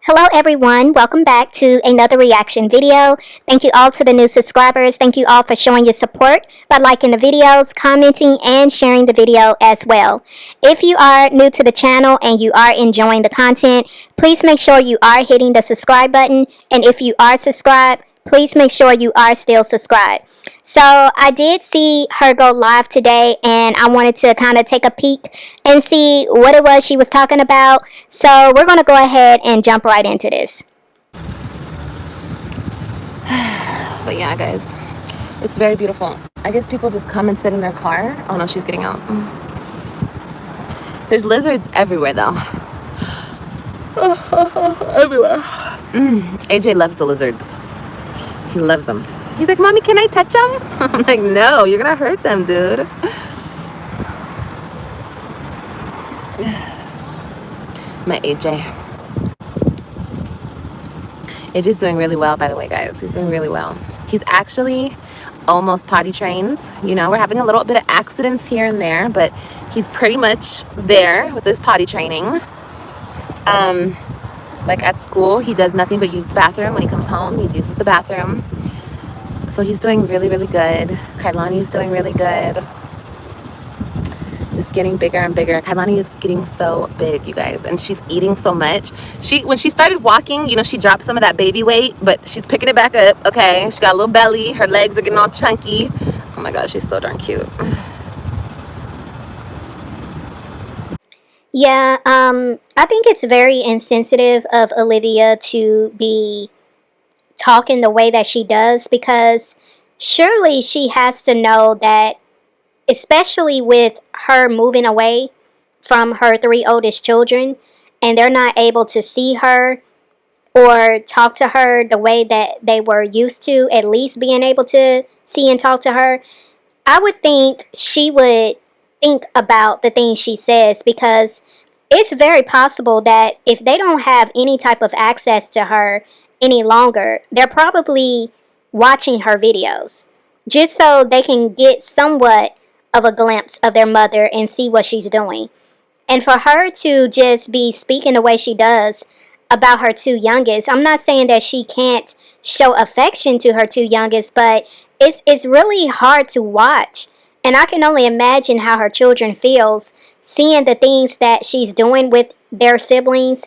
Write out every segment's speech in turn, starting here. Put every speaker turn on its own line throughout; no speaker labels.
Hello everyone, welcome back to another reaction video. Thank you all to the new subscribers. Thank you all for showing your support by liking the videos, commenting, and sharing the video as well. If you are new to the channel and you are enjoying the content, please make sure you are hitting the subscribe button. And if you are subscribed, please make sure you are still subscribed. So I did see her go live today and I wanted to kind of take a peek and see what it was she was talking about. So we're going to go ahead and jump right into this.
But yeah, guys, it's very beautiful. I guess people just come and sit in their car. Oh no, she's getting out. There's lizards everywhere though. Everywhere. AJ loves the lizards. He loves them. He's like, Mommy, can I touch them? I'm like, no, you're gonna hurt them, dude. My AJ. AJ's doing really well, by the way, guys. He's doing really well. He's actually almost potty trained. You know, we're having a little bit of accidents here and there, but he's pretty much there with this potty training. Like at school, he does nothing but use the bathroom. When he comes home, he uses the bathroom. So he's doing really, really good. Kailani's doing really good. Just getting bigger and bigger. Kailani is getting so big, you guys, and she's eating so much. When she started walking, you know, she dropped some of that baby weight, but she's picking it back up. Okay, she got a little belly. Her legs are getting all chunky. Oh my gosh, she's so darn cute.
Yeah, I think it's very insensitive of Olivia to be talking the way that she does, because surely she has to know that, especially with her moving away from her 3 oldest children and they're not able to see her or talk to her the way that they were used to, at least being able to see and talk to her, I would think she would think about the things she says, because it's very possible that if they don't have any type of access to her any longer, they're probably watching her videos just so they can get somewhat of a glimpse of their mother and see what she's doing. And for her to just be speaking the way she does about her 2 youngest, I'm not saying that she can't show affection to her 2 youngest, but it's really hard to watch. And I can only imagine how her children feels seeing the things that she's doing with their siblings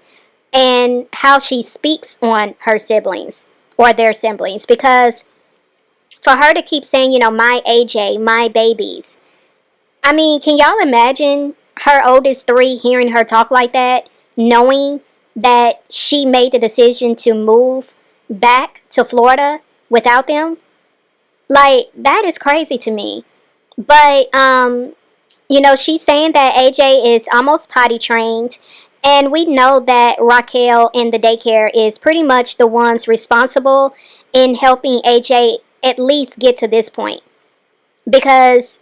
and how she speaks on her siblings or their siblings. Because for her to keep saying, you know, my AJ, my babies, I mean, can y'all imagine her oldest 3 hearing her talk like that, knowing that she made the decision to move back to Florida without them? Like, that is crazy to me. But, you know, she's saying that AJ is almost potty trained. And we know that Raquel in the daycare is pretty much the ones responsible in helping AJ at least get to this point. Because,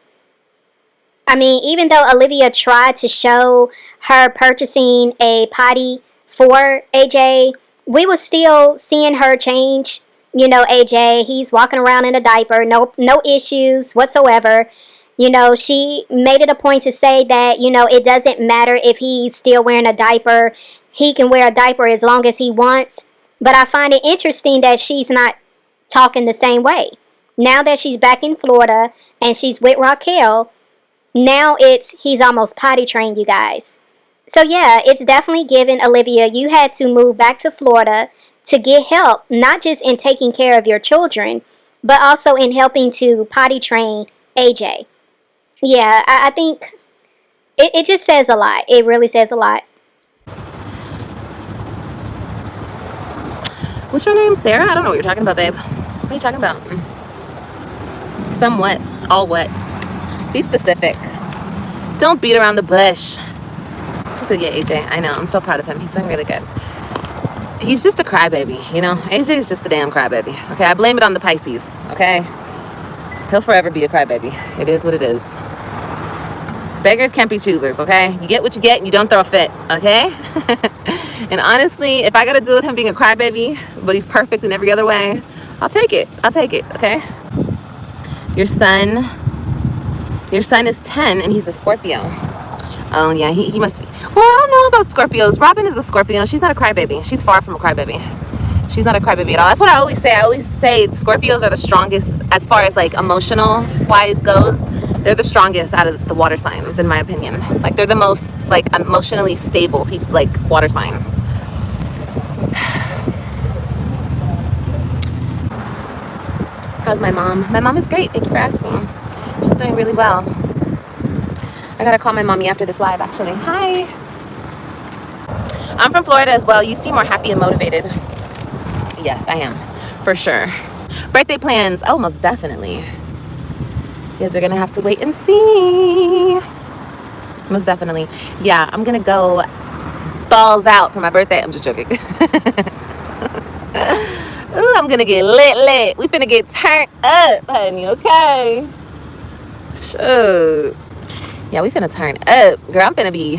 I mean, even though Olivia tried to show her purchasing a potty for AJ, we were still seeing her change, you know, AJ. He's walking around in a diaper, no issues whatsoever. You know, she made it a point to say that, you know, it doesn't matter if he's still wearing a diaper. He can wear a diaper as long as he wants. But I find it interesting that she's not talking the same way. Now that she's back in Florida and she's with Raquel, now he's almost potty trained, you guys. So yeah, it's definitely given, Olivia, you had to move back to Florida to get help, not just in taking care of your children, but also in helping to potty train AJ. Yeah, I think it just says a lot. It really says a lot.
What's your name, Sarah? I don't know what you're talking about, babe. What are you talking about? Somewhat. All what? Be specific. Don't beat around the bush. She said, yeah, AJ. I know. I'm so proud of him. He's doing really good. He's just a crybaby, you know? AJ is just a damn crybaby. Okay, I blame it on the Pisces, okay? He'll forever be a crybaby. It is what it is. Beggars can't be choosers, okay? You get what you get and you don't throw a fit, okay? And honestly, if I gotta deal with him being a crybaby, but he's perfect in every other way, I'll take it. I'll take it, okay? Your son is 10 and he's a Scorpio. Oh yeah, he must be. Well, I don't know about Scorpios. Robin is a Scorpio. She's not a crybaby. She's far from a crybaby. She's not a crybaby at all. That's what I always say. I always say Scorpios are the strongest as far as like emotional wise goes. They're the strongest out of the water signs, in my opinion. Like they're the most like emotionally stable people, like water sign. How's my mom? My mom is great. Thank you for asking. She's doing really well. I gotta call my mommy after this live, actually. Hi. I'm from Florida as well. You seem more happy and motivated. Yes, I am, for sure. Birthday plans? Oh, most definitely. You guys are gonna have to wait and see. Most definitely. Yeah, I'm gonna go balls out for my birthday. I'm just joking. Ooh, I'm gonna get lit. We finna get turned up, honey, okay? Shoot. Yeah, we finna turn up. Girl, I'm finna be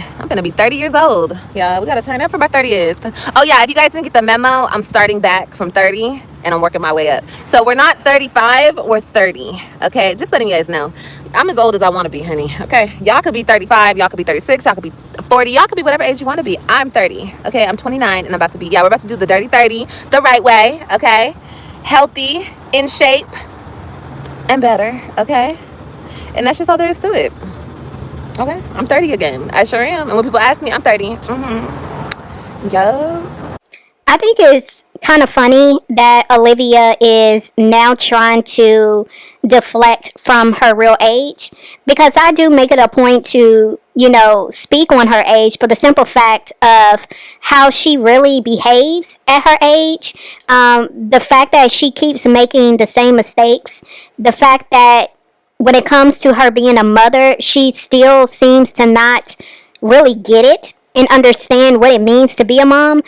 30 years old. Yeah, we gotta turn up for my 30th. Oh yeah, if you guys didn't get the memo, I'm starting back from 30 and I'm working my way up. So we're not 35, we're 30. Okay, just letting you guys know. I'm as old as I wanna be, honey. Okay, y'all could be 35, y'all could be 36, y'all could be 40, y'all could be whatever age you wanna be. I'm 30. Okay, I'm 29 and I'm about to be, we're about to do the dirty 30 the right way, okay? Healthy, in shape, and better, okay? And that's just all there is to it. Okay, I'm 30 again. I sure am. And when people ask me, I'm 30. Yo.
I think it's kind of funny that Olivia is now trying to deflect from her real age, because I do make it a point to, speak on her age for the simple fact of how she really behaves at her age. The fact that she keeps making the same mistakes, the fact that when it comes to her being a mother, she still seems to not really get it and understand what it means to be a mom.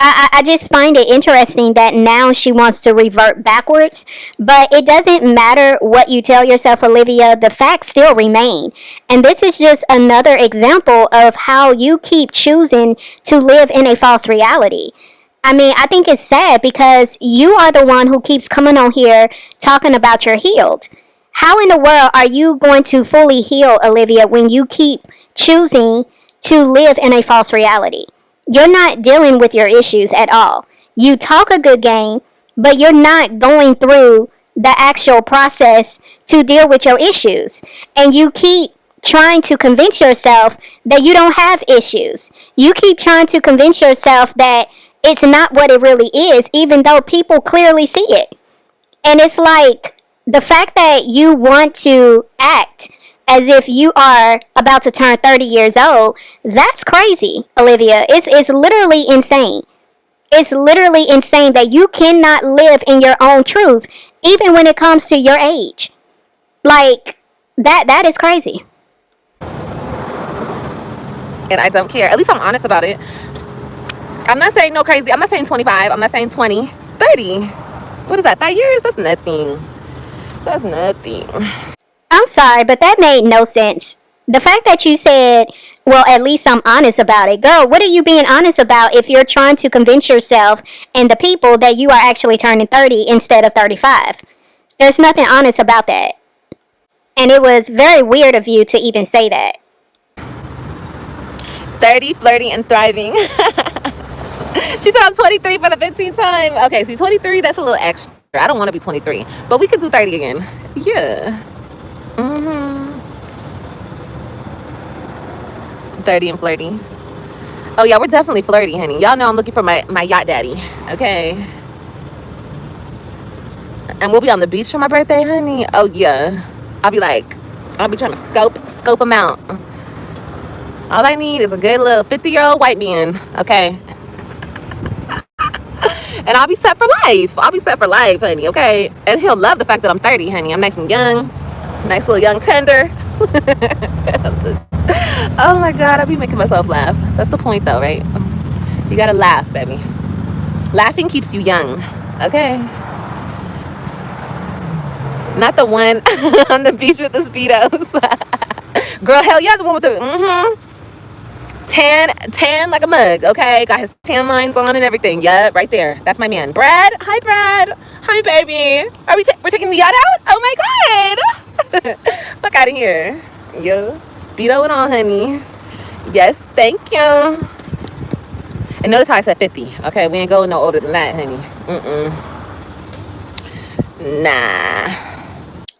I just find it interesting that now she wants to revert backwards, but it doesn't matter what you tell yourself, Olivia, the facts still remain. And this is just another example of how you keep choosing to live in a false reality. I mean, I think it's sad because you are the one who keeps coming on here talking about you're healed. How in the world are you going to fully heal, Olivia, when you keep choosing to live in a false reality? You're not dealing with your issues at all. You talk a good game, but you're not going through the actual process to deal with your issues. And you keep trying to convince yourself that you don't have issues. You keep trying to convince yourself that it's not what it really is, even though people clearly see it. And it's like the fact that you want to act as if you are about to turn 30 years old, that's crazy, Olivia. It's literally insane. It's literally insane that you cannot live in your own truth, even when it comes to your age. Like, that is crazy.
And I don't care. At least I'm honest about it. I'm not saying no crazy. I'm not saying 25. I'm not saying 20. 30. What is that? 5 years? That's nothing. That's nothing.
I'm sorry, but that made no sense. The fact that you said, well, at least I'm honest about it. Girl, what are you being honest about if you're trying to convince yourself and the people that you are actually turning 30 instead of 35? There's nothing honest about that. And it was very weird of you to even say that.
30, flirty, and thriving. She said I'm 23 for the 15th time. Okay, see, 23, that's a little extra. I don't want to be 23. But we could do 30 again. Yeah. 30 and flirty. Oh, yeah, we're definitely flirty, honey. Y'all know I'm looking for my yacht daddy. Okay. And we'll be on the beach for my birthday, honey. Oh, yeah. I'll be trying to scope him out. All I need is a good little 50-year-old white man. Okay. And I'll be set for life. Honey, okay? And he'll love the fact that I'm 30, honey. I'm nice and young. Nice little young tender. Oh my God, I'll be making myself laugh. That's the point though, right? You gotta laugh, baby. Laughing keeps you young, okay? Not the one on the beach with the Speedos. Girl, hell yeah, the one with the, tan like a mug, okay? Got his tan lines on and everything. Yeah, right there. That's my man. Brad. Hi, Brad. Hi, baby. Are we're taking the yacht out? Oh my God. Fuck out of here. Yeah. Speedo and all, honey. Yes, thank you. And notice how I said 50. Okay, we ain't going no older than that, honey. Nah.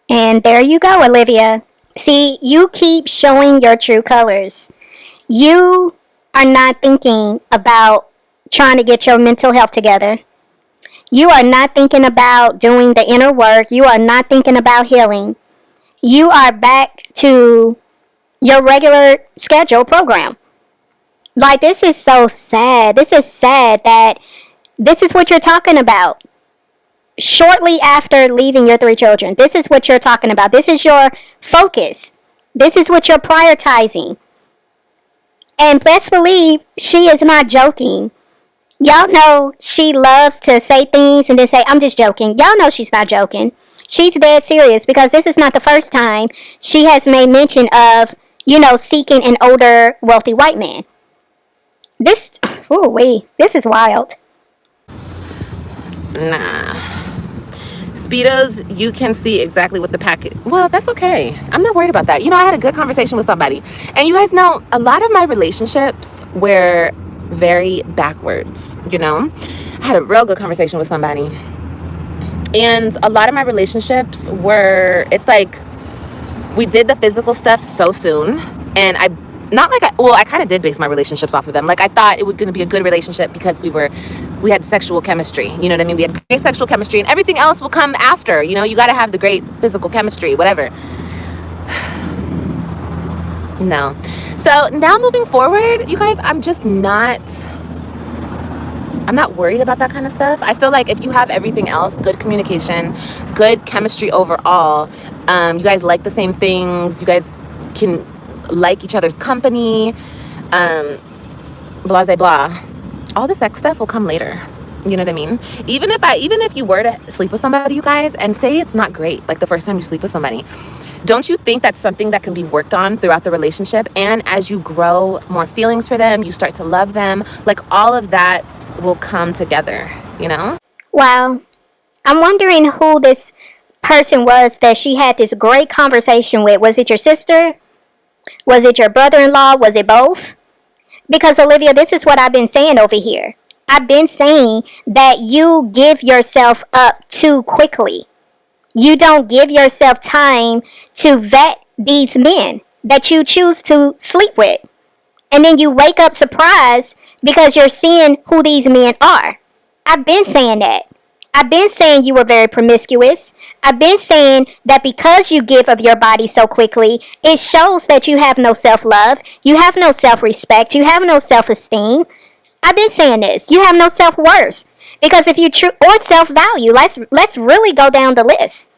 And there you go, Olivia. See, you keep showing your true colors. You are not thinking about trying to get your mental health together. You are not thinking about doing the inner work. You are not thinking about healing. You are back to your regular schedule program. Like, this is so sad. This is sad that this is what you're talking about. Shortly after leaving your 3 children, this is what you're talking about. This is your focus. This is what you're prioritizing. And best believe she is not joking. Y'all know she loves to say things and then say, I'm just joking. Y'all know she's not joking. She's dead serious, because this is not the first time she has made mention of, seeking an older, wealthy white man. This is wild.
Nah. Speedos, you can see exactly what the package. Well, that's okay. I'm not worried about that. I had a good conversation with somebody. And you guys know, a lot of my relationships were very backwards, I had a real good conversation with somebody. And a lot of my relationships were, it's like, we did the physical stuff so soon. And I kind of did base my relationships off of them. Like, I thought it was going to be a good relationship because we had sexual chemistry. You know what I mean? We had great sexual chemistry, and everything else will come after. You got to have the great physical chemistry, whatever. No. So now moving forward, you guys, I'm not worried about that kind of stuff. I feel like if you have everything else, good communication, good chemistry overall, you guys like the same things, you guys can like each other's company, blah, blah, blah. All the sex stuff will come later. You know what I mean? Even if you were to sleep with somebody, you guys, and say it's not great, like the first time you sleep with somebody, don't you think that's something that can be worked on throughout the relationship? And as you grow more feelings for them, you start to love them, like all of that will come together,
Wow. I'm wondering who this person was that she had this great conversation with. Was it your sister? Was it your brother-in-law? Was it both? Because, Olivia, this is what I've been saying over here. I've been saying that you give yourself up too quickly. You don't give yourself time to vet these men that you choose to sleep with. And then you wake up surprised because you're seeing who these men are. I've been saying that. I've been saying you were very promiscuous. I've been saying that because you give of your body so quickly, it shows that you have no self-love, you have no self-respect, you have no self-esteem. I've been saying this. You have no self-worth. Because if you or self-value, let's really go down the list.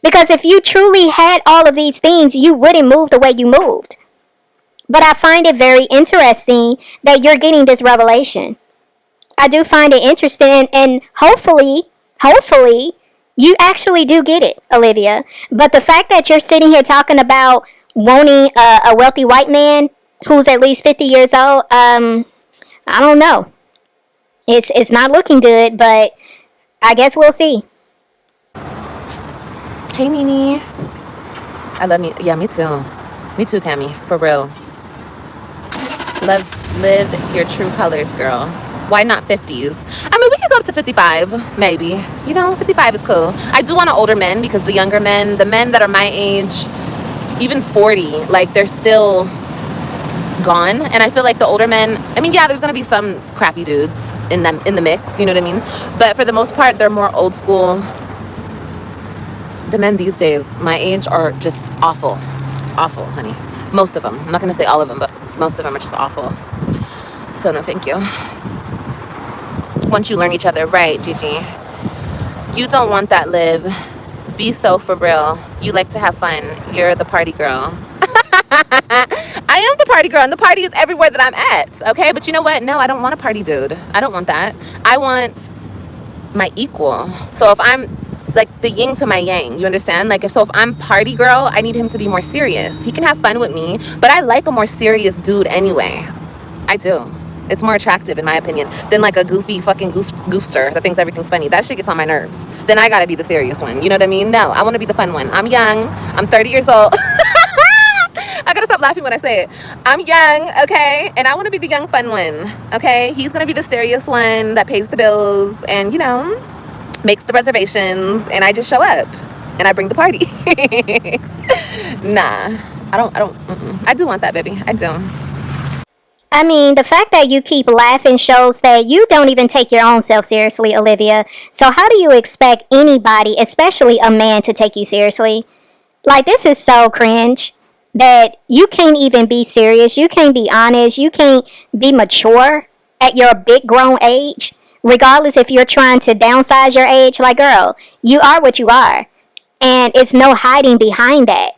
Because if you truly had all of these things, you wouldn't move the way you moved. But I find it very interesting that you're getting this revelation. I do find it interesting, and hopefully, you actually do get it, Olivia. But the fact that you're sitting here talking about wanting a wealthy white man who's at least 50 years old, I don't know. It's not looking good, but I guess we'll see.
Hey, Nene. I love me. Yeah, me too. Me too, Tammy. For real. Live your true colors, girl. Why not 50s? I mean, we could go up to 55, maybe. 55 is cool. I do want older men, because the younger men, the men that are my age, even 40, like, they're still gone. And I feel like the older men, I mean, yeah, there's gonna be some crappy dudes in the mix, you know what I mean? But for the most part, they're more old school. The men these days, my age, are just awful, honey. Most of them. I'm not gonna say all of them, but most of them are just awful. So no, thank you. Once you learn each other, right, Gigi? You don't want that, Liv. Be so for real. You like to have fun. You're the party girl. I am the party girl, and the party is everywhere that I'm at, okay? But you know what? No, I don't want a party dude. I don't want that. I want my equal. So if I'm like the yin to my yang, you understand? Like, if I'm party girl, I need him to be more serious. He can have fun with me, but I like a more serious dude anyway. I do. It's more attractive, in my opinion, than like a goofy fucking goofster that thinks everything's funny. That shit gets on my nerves. Then I gotta be the serious one. You know what I mean? No, I want to be the fun one. I'm young. I'm 30 years old. I gotta stop stop laughing when I say it. I'm young, okay? And I want to be the young fun one, okay? He's going to be the serious one that pays the bills and, you know, makes the reservations, and I just show up and I bring the party. Nah, I do want that, baby. I do.
I mean, the fact that you keep laughing shows that you don't even take your own self seriously, Olivia. So how do you expect anybody, especially a man, to take you seriously? Like, this is so cringe that you can't even be serious. You can't be honest. You can't be mature at your big grown age, regardless if you're trying to downsize your age. Like, girl, you are what you are. And it's no hiding behind that.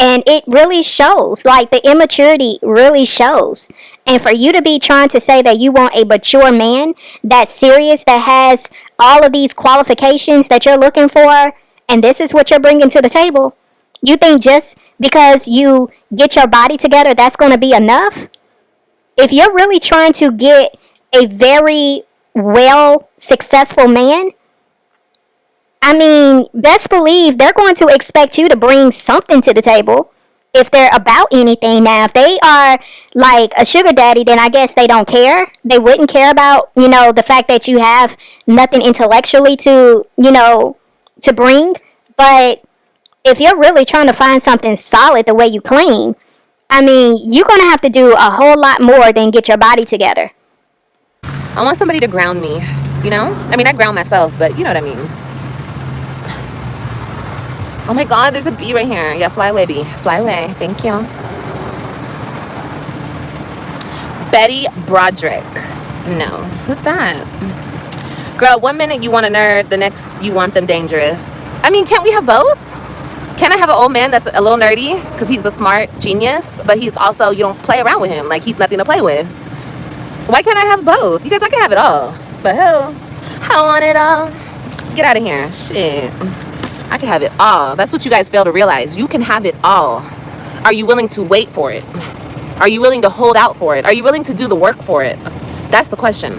And it really shows. Like, the immaturity really shows. And for you to be trying to say that you want a mature man that's serious, that has all of these qualifications that you're looking for, and this is what you're bringing to the table, you think just because you get your body together, that's going to be enough? If you're really trying to get a very well successful man, I mean, best believe they're going to expect you to bring something to the table if they're about anything. Now, if they are like a sugar daddy, then I guess they don't care. They wouldn't care about, you know, the fact that you have nothing intellectually to, you know, to bring. But if you're really trying to find something solid the way you claim, I mean, you're going to have to do a whole lot more than get your body together.
I want somebody to ground me, you know? I mean, I ground myself, but you know what I mean. Oh my God, there's a bee right here. Yeah, fly away, bee. Fly away. Thank you. Betty Broderick. No. Who's that? Girl, 1 minute you want a nerd, the next you want them dangerous. I mean, can't we have both? Can I have an old man that's a little nerdy because he's a smart genius, but he's also, you don't play around with him. Like, he's nothing to play with. Why can't I have both? You guys, I can have it all. But hell, I want it all. Get out of here. Shit. I can have it all. That's what you guys fail to realize. You can have it all. Are you willing to wait for it? Are you willing to hold out for it? Are you willing to do the work for it? That's the question.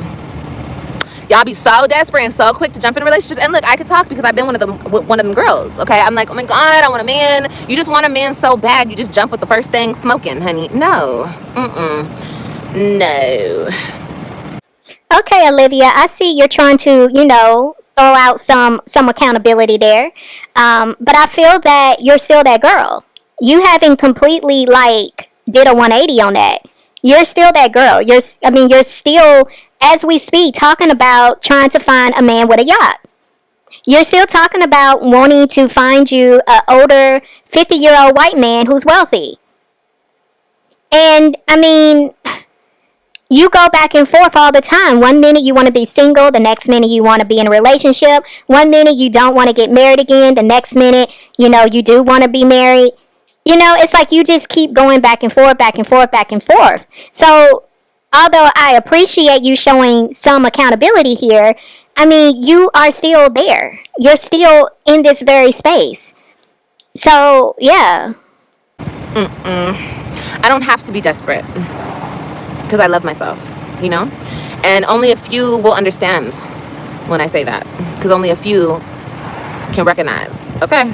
Y'all be so desperate and so quick to jump in relationships. And look, I could talk because I've been one of them girls. Okay, I'm like, oh my God, I want a man. You just want a man so bad, you just jump with the first thing smoking, honey. No, no.
Okay, Olivia, I see you're trying to, you know, throw out some accountability there. But I feel that you're still that girl. You haven't completely like did a 180 on that. You're still that girl. You're still, as we speak, talking about trying to find a man with a yacht. You're still talking about wanting to find you an older 50-year-old white man who's wealthy. And I mean, you go back and forth all the time. 1 minute you want to be single, the next minute you want to be in a relationship. 1 minute you don't want to get married again, the next minute, you know, you do want to be married. You know, it's like you just keep going back and forth, back and forth, back and forth. So, although I appreciate you showing some accountability here, I mean, you are still there. You're still in this very space. So, yeah.
I don't have to be desperate because I love myself, you know? And only a few will understand when I say that, because only a few can recognize, okay?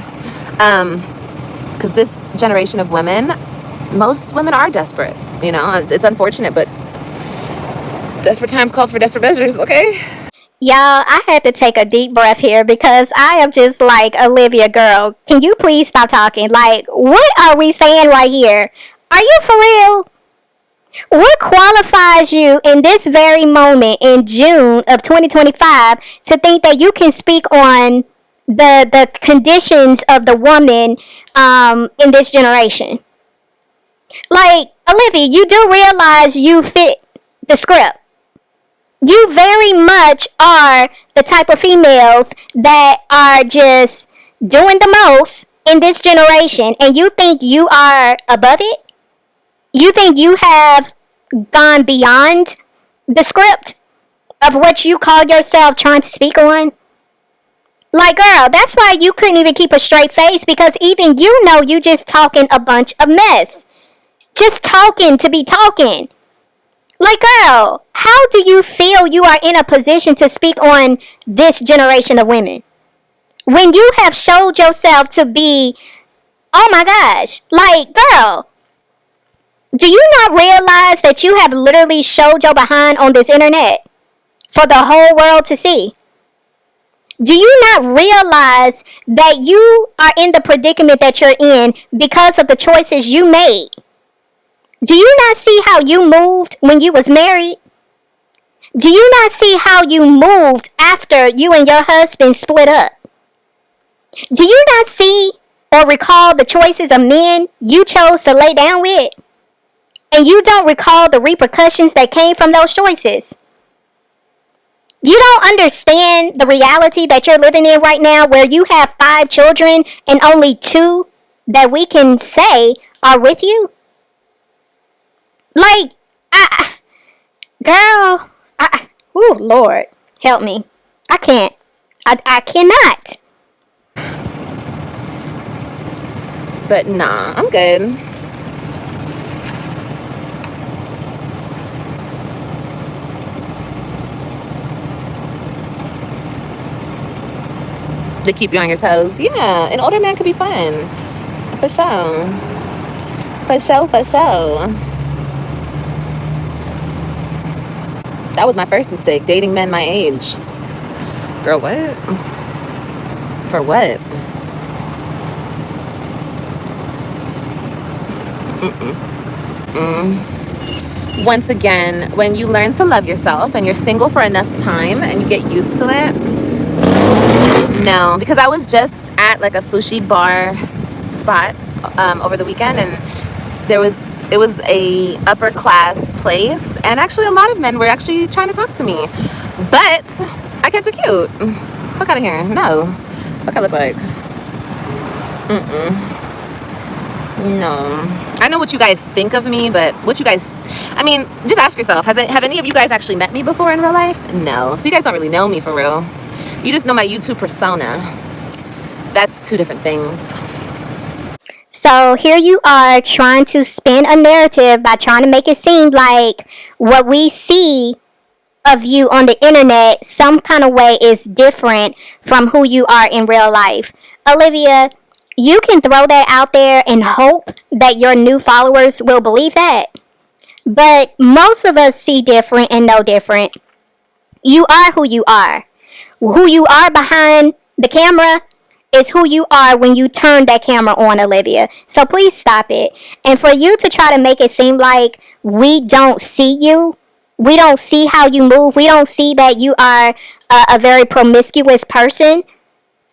Because this generation of women, most women are desperate, you know? It's unfortunate, but desperate times calls for desperate measures, okay?
Y'all, I had to take a deep breath here because I am just like, Olivia, girl, can you please stop talking? Like, what are we saying right here? Are you for real? What qualifies you in this very moment in June of 2025 to think that you can speak on the conditions of the woman in this generation? Like, Olivia, you do realize you fit the script. You very much are the type of females that are just doing the most in this generation, and you think you are above it? You think you have gone beyond the script of what you called yourself trying to speak on? Like, girl, that's why you couldn't even keep a straight face, because even you know you just talking a bunch of mess. Just talking to be talking. Like, girl, how do you feel you are in a position to speak on this generation of women when you have showed yourself to be, oh my gosh, like, girl, Do you not realize that you have literally showed your behind on this internet for the whole world to see? Do you not realize that you are in the predicament that you're in because of the choices you made? Do you not see how you moved when you was married? Do you not see how you moved after you and your husband split up? Do you not see or recall the choices of men you chose to lay down with? And you don't recall the repercussions that came from those choices? You don't understand the reality that you're living in right now, where you have 5 children and only 2 that we can say are with you? Like, girl, oh Lord, help me. I can't. I cannot.
But nah, I'm good. To keep you on your toes. Yeah, an older man could be fun. For sure. For sure, for sure. That was my first mistake, dating men my age. Girl, what? For what? Once again, when you learn to love yourself and you're single for enough time and you get used to it, no, because I was just at like a sushi bar spot over the weekend, and it was a upper class place, and actually a lot of men were actually trying to talk to me, but I kept it cute. Fuck out of here. No. Fuck I look like. No. I know what you guys think of me, but what you guys, I mean, just ask yourself, have any of you guys actually met me before in real life? No. So you guys don't really know me for real. You just know my YouTube persona. That's 2 different things.
So here you are trying to spin a narrative by trying to make it seem like what we see of you on the internet some kind of way is different from who you are in real life. Olivia, you can throw that out there and hope that your new followers will believe that. But most of us see different and know different. You are who you are. Who you are behind the camera is who you are when you turn that camera on, Olivia. So please stop it. And for you to try to make it seem like we don't see you, we don't see how you move, we don't see that you are a very promiscuous person.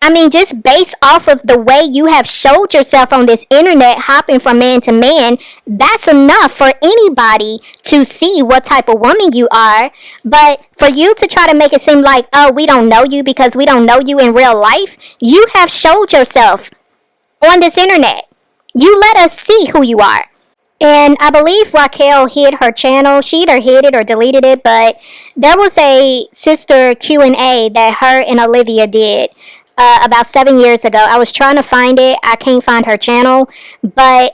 I mean, just based off of the way you have showed yourself on this internet, hopping from man to man, that's enough for anybody to see what type of woman you are. But for you to try to make it seem like, oh, we don't know you because we don't know you in real life, you have showed yourself on this internet. You let us see who you are. And I believe Raquel hid her channel. She either hid it or deleted it, but there was a sister Q&A that her and Olivia did about 7 years ago. I was trying to find it. I can't find her channel. But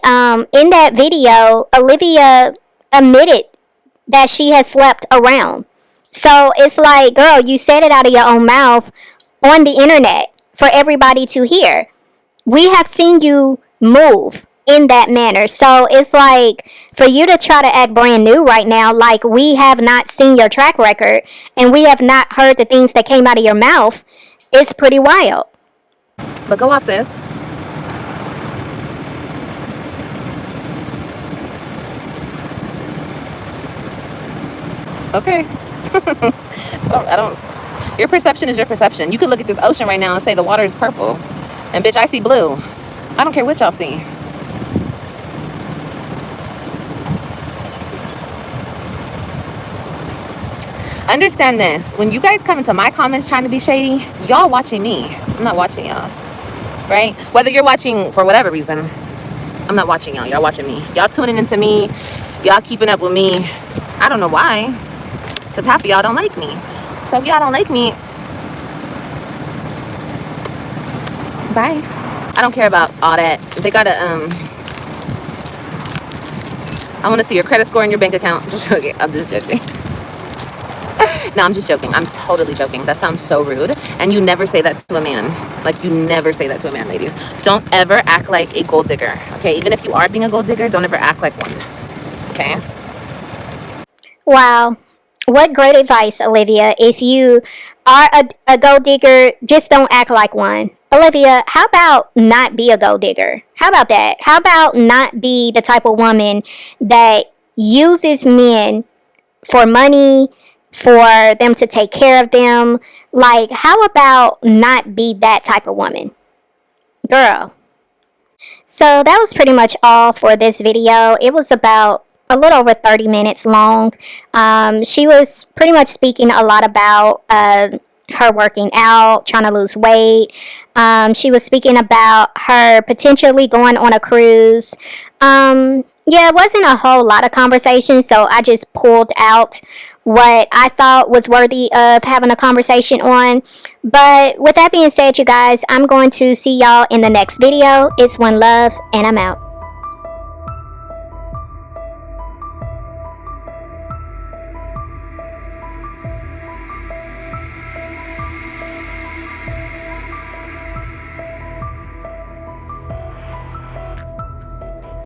in that video, Olivia admitted that she had slept around. So it's like, girl, you said it out of your own mouth on the internet for everybody to hear. We have seen you move in that manner. So it's like, for you to try to act brand new right now, like we have not seen your track record and we have not heard the things that came out of your mouth, it's pretty wild.
But go off, sis. Okay. I don't. Your perception is your perception. You could look at this ocean right now and say the water is purple, and bitch, I see blue. I don't care what y'all see. Understand this. When you guys come into my comments trying to be shady, y'all watching me. I'm not watching y'all. Right? Whether you're watching for whatever reason, I'm not watching y'all. Y'all watching me. Y'all tuning into me. Y'all keeping up with me. I don't know why. Because half of y'all don't like me. So if y'all don't like me, bye. I don't care about all that. They gotta, I want to see your credit score and your bank account. Just joking. I'm just joking. No, I'm just joking. I'm totally joking. That sounds so rude. And you never say that to a man. Like, you never say that to a man, ladies. Don't ever act like a gold digger. Okay? Even if you are being a gold digger, don't ever act like one. okay?
Wow. What great advice, Olivia. If you are a gold digger, just don't act like one. Olivia, how about not be a gold digger? How about that? How about not be the type of woman that uses men for money, for them to take care of them? Like, how about not be that type of woman? Girl. So that was pretty much all for this video. It was about a little over 30 minutes long. She was pretty much speaking a lot about her working out, trying to lose weight. She was speaking about her potentially going on a cruise. Yeah, it wasn't a whole lot of conversation, so I just pulled out what I thought was worthy of having a conversation on. But with that being said, you guys, I'm going to see y'all in the next video. It's OneLove, and I'm out.